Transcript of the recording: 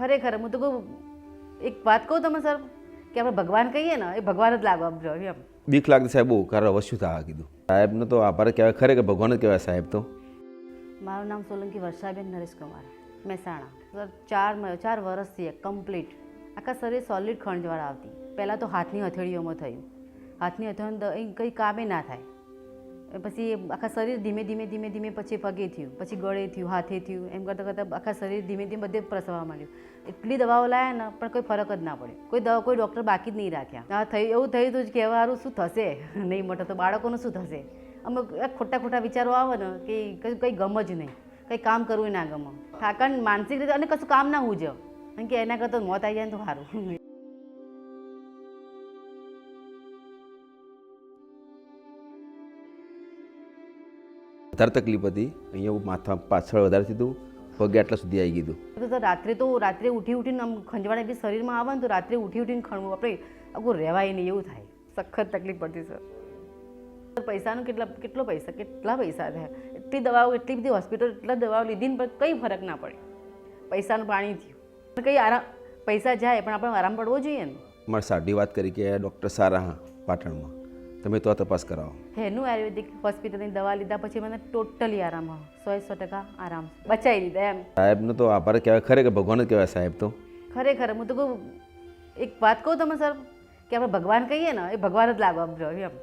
ખરેખર હું તો કહું, એક વાત કહું તમે સર કે આપણે ભગવાન કહીએ ને એ ભગવાન જ લાગવા જોઈએ એમ. બીક લાગતી સાહેબ બહુ કારણ હવે શું થવા કીધું સાહેબનો તો આભાર કહેવાય ખરે કે ભગવાન જ કહેવાય સાહેબ તો. મારું નામ સોલંકી વર્ષાબેન નરેશકુમાર, મહેસાણા. સર 4 વર્ષથી કમ્પ્લીટ આખા શરીર સોલિડ ખંડવાળા આવતી. પહેલાં તો હાથની હથેળીઓમાં થયું, હાથની હથેળી કંઈ કામે ના થાય. પછી આખા શરીર ધીમે ધીમે ધીમે ધીમે પછી પગે થયું, પછી ગળે થયું, હાથે થયું, એમ કરતાં કરતાં આખા શરીર ધીમે ધીમે બધે પ્રસરવા માંડ્યું. એટલી દવાઓ લાયા ને પણ કોઈ ફરક જ ના પડે. કોઈ ડૉક્ટર બાકી જ નહીં રાખ્યા. હા એવું થયું હતું કે હવે સારું શું થશે, નહીં મોટો તો બાળકોનું શું થશે. અમુક ખોટા વિચારો આવે ને કે કંઈ ગમ જ નહીં, કંઈ કામ કરવું ના ગમે, થાકણ માનસિક રીતે અને કશું કામ ના હુંજે, કારણ કે એના કરતાં મોત આવી જાય ને તો સારું. વધારે તકલીફ હતી અહીંયા માથા પાછળ વધારે થયું, પગે આટલા સુધી આવી ગયું. તો રાત્રે ઉઠીને આમ ખંજવાળા બી શરીરમાં આવે ને તો રાત્રે ઉઠીને ખણવું આપણે આખું રહેવાય નહીં એવું થાય. સખત તકલીફ પડતી સર. પૈસાનું કેટલા પૈસા થયા, એટલી દવાઓ, એટલી બધી હોસ્પિટલ, એટલા દવાઓ લીધી ને પણ કંઈ ફરક ના પડે. પૈસાનું પાણી થયું, કંઈ આરામ, પૈસા જાય પણ આપણે આરામ પડવો જોઈએ ને. મારા સાડી વાત કરી કે ડૉક્ટર સારા હા પાટણમાં, તમે તો આ તપાસ કરાવો. એનું આયુર્વેદિક હોસ્પિટલની દવા લીધા પછી મને ટોટલી આરામ આવે, 100% આરામ બચાવી દીધા એમ. સાહેબનો તો આભાર કહેવાય ખરે કે ભગવાન જ કહેવાય સાહેબ તો. ખરેખર હું તો કહું, એક વાત કહું તમે સર કે આપણે ભગવાન કહીએ ને એ ભગવાન જ લાગવા જોઈએ એમ.